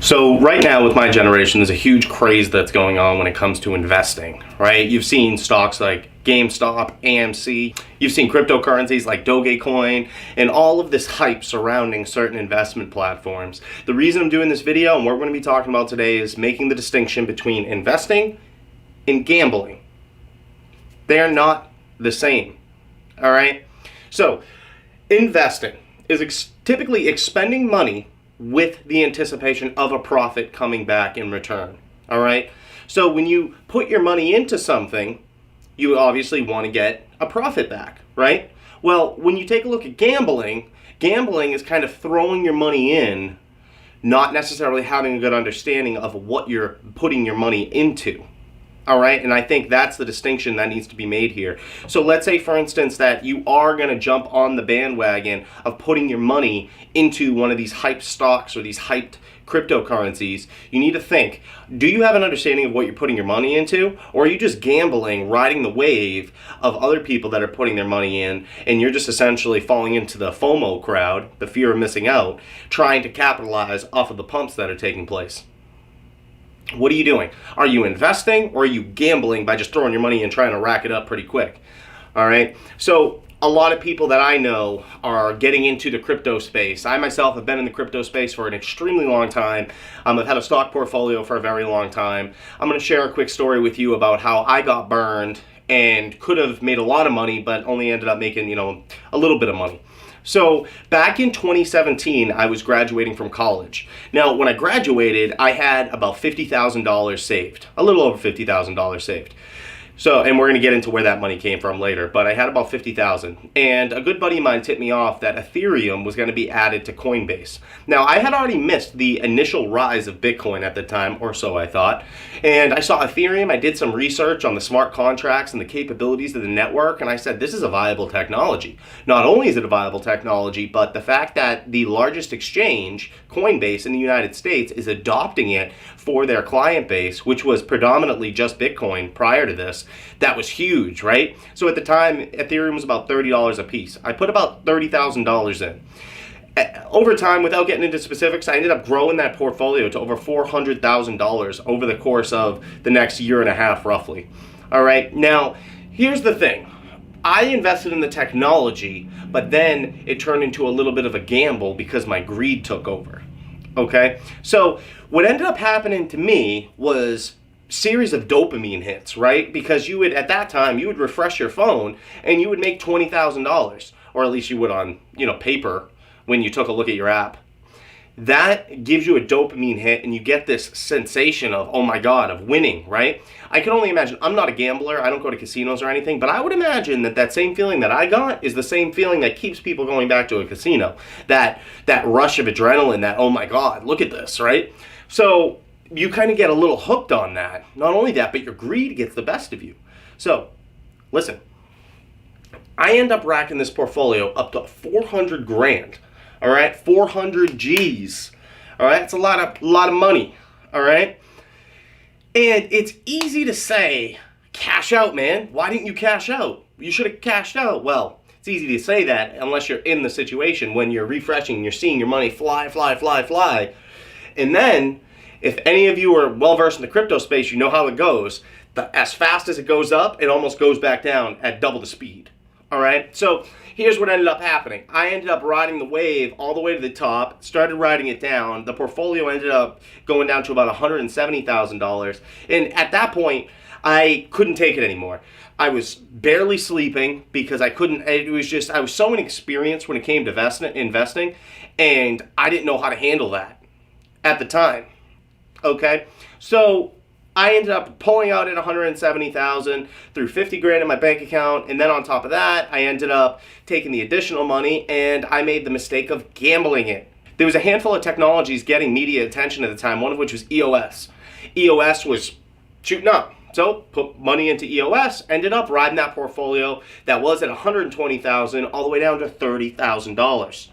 So right now with my generation, there's a huge craze that's going on when it comes to investing, right? You've seen stocks like GameStop, AMC, you've seen cryptocurrencies like Dogecoin, and all of this hype surrounding certain investment platforms. The reason I'm doing this video and what we're going to be talking about today is making the distinction between investing and gambling. They're not the same, all right? So investing is typically expending money with the anticipation of a profit coming back in return. All right. So when you put your money into something, you obviously want to get a profit back, right? Well, when you take a look at gambling, gambling is kind of throwing your money in, not necessarily having a good understanding of what you're putting your money into. All right, and I think that's the distinction that needs to be made here. So let's say, for instance, that you are going to jump on the bandwagon of putting your money into one of these hyped stocks or these hyped cryptocurrencies. You need to think, do you have an understanding of what you're putting your money into? Or are you just gambling, riding the wave of other people that are putting their money in, and you're just essentially falling into the FOMO crowd, the fear of missing out, trying to capitalize off of the pumps that are taking place? What are you doing? Are you investing or are you gambling by just throwing your money and trying to rack it up pretty quick? All right. So a lot of people that I know are getting into the crypto space. I myself have been in the crypto space for an extremely long time. I've had a stock portfolio for a very long time. I'm going to share a quick story with you about how I got burned and could have made a lot of money, but only ended up making, a little bit of money. So back in 2017, I was graduating from college. Now, when I graduated, I had about $50,000 saved, a little over $50,000 saved. So, and we're going to get into where that money came from later, but I had about 50,000. And a good buddy of mine tipped me off that Ethereum was going to be added to Coinbase. Now, I had already missed the initial rise of Bitcoin at the time, or so I thought. And I saw Ethereum, I did some research on the smart contracts and the capabilities of the network, and I said, this is a viable technology. Not only is it a viable technology, but the fact that the largest exchange, Coinbase in the United States, is adopting it for their client base, which was predominantly just Bitcoin prior to this, that was huge, right? So at the time, Ethereum was about $30 a piece. I put about $30,000 in. Over time, without getting into specifics, I ended up growing that portfolio to over $400,000 over the course of the next year and a half, roughly. All right, now, here's the thing. I invested in the technology, but then it turned into a little bit of a gamble because my greed took over. Okay, so what ended up happening to me was series of dopamine hits, right? Because you would, at that time, you would refresh your phone and you would make $20,000, or at least you would on, paper when you took a look at your app. That gives you a dopamine hit and you get this sensation of, oh my God, of winning, right? I can only imagine, I'm not a gambler, I don't go to casinos or anything, but I would imagine that same feeling that I got is the same feeling that keeps people going back to a casino. That rush of adrenaline, that, oh my God, look at this, right? So you kind of get a little hooked on that. Not only that, but your greed gets the best of you. So, listen, I end up racking this portfolio up to 400 grand. All right, 400 G's. All right, it's a lot of money. All right, and it's easy to say, cash out, man. Why didn't you cash out? You should have cashed out. Well, it's easy to say that unless you're in the situation when you're refreshing, you're seeing your money fly, fly, fly, fly, and then if any of you are well versed in the crypto space, you know how it goes. As fast as it goes up, it almost goes back down at double the speed. All right, so here's what ended up happening. I ended up riding the wave all the way to the top, started riding it down. The portfolio ended up going down to about $170,000. And at that point, I couldn't take it anymore. I was barely sleeping because I was so inexperienced when it came to investing, and I didn't know how to handle that at the time. Okay, so I ended up pulling out at $170,000, threw 50 grand in my bank account, and then on top of that, I ended up taking the additional money and I made the mistake of gambling it. There was a handful of technologies getting media attention at the time, one of which was EOS. EOS was shooting up. So put money into EOS, ended up riding that portfolio that was at $120,000 all the way down to $30,000.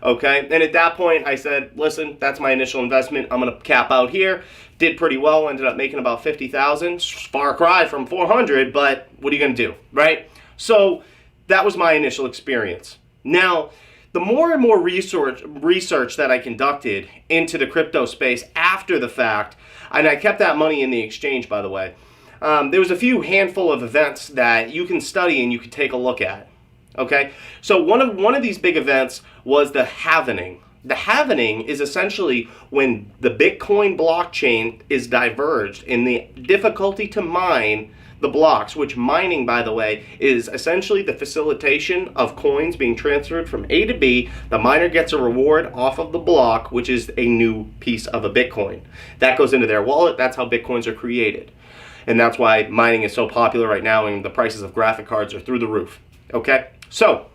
Okay, and at that point I said, listen, that's my initial investment. I'm gonna cap out here. Did pretty well, ended up making about 50,000. Far cry from 400, but what are you gonna do, right? So that was my initial experience. Now, The more and more research that I conducted into the crypto space after the fact, and I kept that money in the exchange, by the way, there was a few handful of events that you can study and you can take a look at. Okay, so one of these big events was the halvening. The halvening is essentially when the Bitcoin blockchain is diverged in the difficulty to mine the blocks, which mining, by the way, is essentially the facilitation of coins being transferred from A to B. The miner gets a reward off of the block, which is a new piece of a Bitcoin. That goes into their wallet. That's how Bitcoins are created. And that's why mining is so popular right now and the prices of graphic cards are through the roof. Okay? So,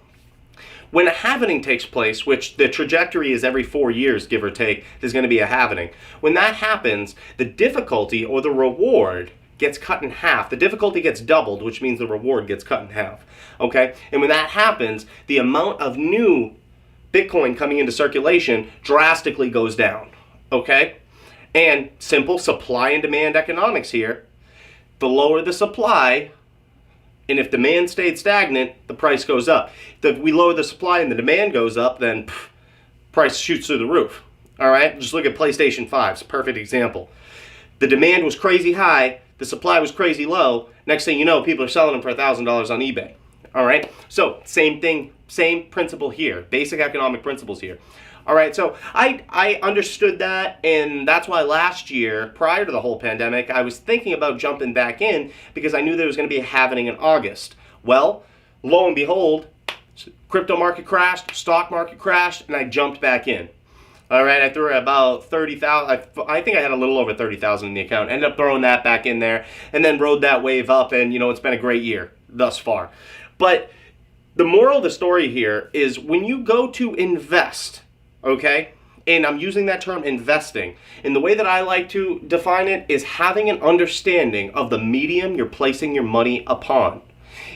when a halvening takes place, which the trajectory is every 4 years, give or take, there's going to be a halvening. When that happens, the difficulty or the reward gets cut in half. The difficulty gets doubled, which means the reward gets cut in half. Okay? And when that happens, the amount of new Bitcoin coming into circulation drastically goes down. Okay? And simple supply and demand economics here. The lower the supply, and if demand stayed stagnant, the price goes up. If we lower the supply and the demand goes up, then price shoots through the roof. All right? Just look at PlayStation 5. It's a perfect example. The demand was crazy high. The supply was crazy low. Next thing you know, people are selling them for $1,000 on eBay. All right? So, same thing, same principle here. Basic economic principles here. All right, so I understood that, and that's why last year, prior to the whole pandemic, I was thinking about jumping back in because I knew there was going to be a halvening in August. Well, lo and behold, crypto market crashed, stock market crashed, and I jumped back in. All right, I threw about 30,000. I think I had a little over 30,000 in the account. Ended up throwing that back in there, and then rode that wave up, and it's been a great year thus far. But the moral of the story here is when you go to invest, okay, and I'm using that term investing, and the way that I like to define it is having an understanding of the medium you're placing your money upon.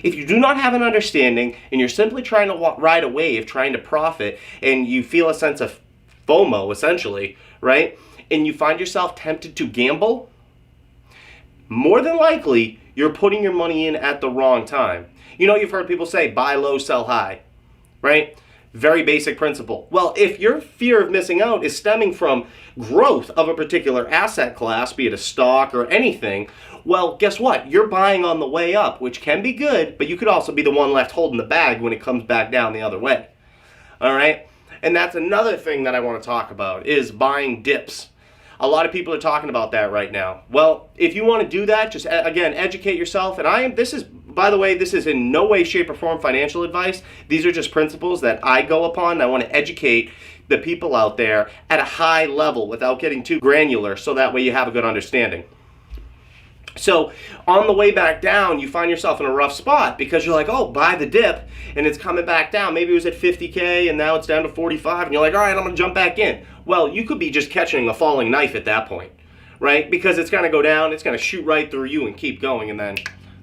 If you do not have an understanding and you're simply trying to ride a wave, trying to profit, and you feel a sense of FOMO, essentially, right, and you find yourself tempted to gamble, more than likely, you're putting your money in at the wrong time. You've heard people say, buy low, sell high, right? Very basic principle. Well, if your fear of missing out is stemming from growth of a particular asset class, be it a stock or anything, well, guess what? You're buying on the way up, which can be good, but you could also be the one left holding the bag when it comes back down the other way. All right? And that's another thing that I want to talk about is buying dips. A lot of people are talking about that right now. Well, if you want to do that, just again, educate yourself. And this is, by the way, this is in no way, shape, or form financial advice. These are just principles that I go upon. I want to educate the people out there at a high level without getting too granular, so that way you have a good understanding. So on the way back down, you find yourself in a rough spot because you're like, oh, buy the dip, and it's coming back down. Maybe it was at 50K, and now it's down to 45, and you're like, all right, I'm going to jump back in. Well, you could be just catching a falling knife at that point, right? Because it's going to go down, it's going to shoot right through you and keep going, and then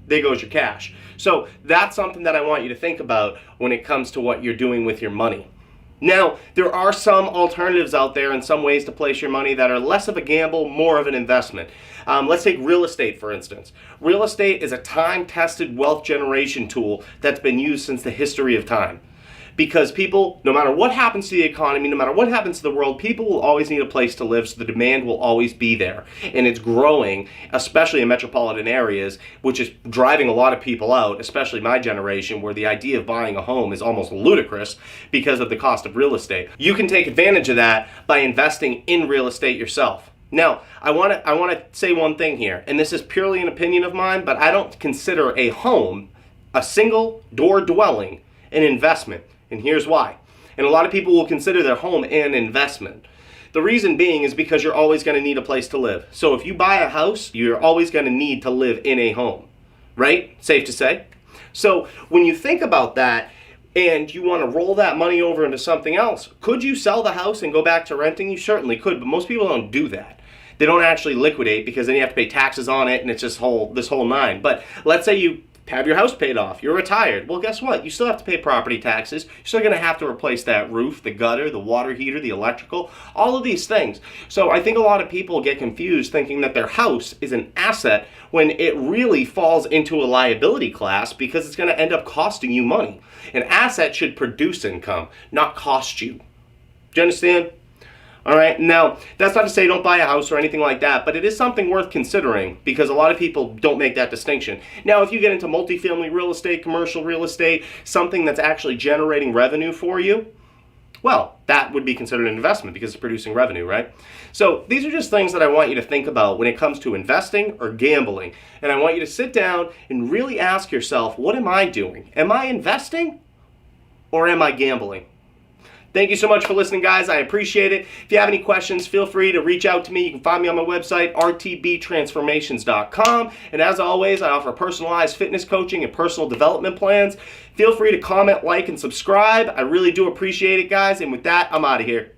there goes your cash. So that's something that I want you to think about when it comes to what you're doing with your money. Now, there are some alternatives out there and some ways to place your money that are less of a gamble, more of an investment. Let's take real estate, for instance. Real estate is a time-tested wealth generation tool that's been used since the history of time. Because people, no matter what happens to the economy, no matter what happens to the world, people will always need a place to live, so the demand will always be there. And it's growing, especially in metropolitan areas, which is driving a lot of people out, especially my generation, where the idea of buying a home is almost ludicrous because of the cost of real estate. You can take advantage of that by investing in real estate yourself. Now, I want to say one thing here, and this is purely an opinion of mine, but I don't consider a home, a single door dwelling, an investment. And here's why. And a lot of people will consider their home an investment. The reason being is because you're always going to need a place to live. So if you buy a house, you're always going to need to live in a home, right? Safe to say. So when you think about that and you want to roll that money over into something else, could you sell the house and go back to renting? You certainly could, but most people don't do that. They don't actually liquidate because then you have to pay taxes on it, and it's just this whole nine. But let's say you have your house paid off. You're retired. Well, guess what? You still have to pay property taxes. You're still going to have to replace that roof, the gutter, the water heater, the electrical, all of these things. So I think a lot of people get confused thinking that their house is an asset when it really falls into a liability class because it's going to end up costing you money. An asset should produce income, not cost you. Do you understand? All right, now that's not to say don't buy a house or anything like that, but it is something worth considering because a lot of people don't make that distinction. Now, if you get into multifamily real estate, commercial real estate, something that's actually generating revenue for you, well, that would be considered an investment because it's producing revenue, right? So these are just things that I want you to think about when it comes to investing or gambling. And I want you to sit down and really ask yourself, what am I doing? Am I investing or am I gambling? Thank you so much for listening, guys. I appreciate it. If you have any questions, feel free to reach out to me. You can find me on my website, rtbtransformations.com. And as always, I offer personalized fitness coaching and personal development plans. Feel free to comment, like, and subscribe. I really do appreciate it, guys. And with that, I'm out of here.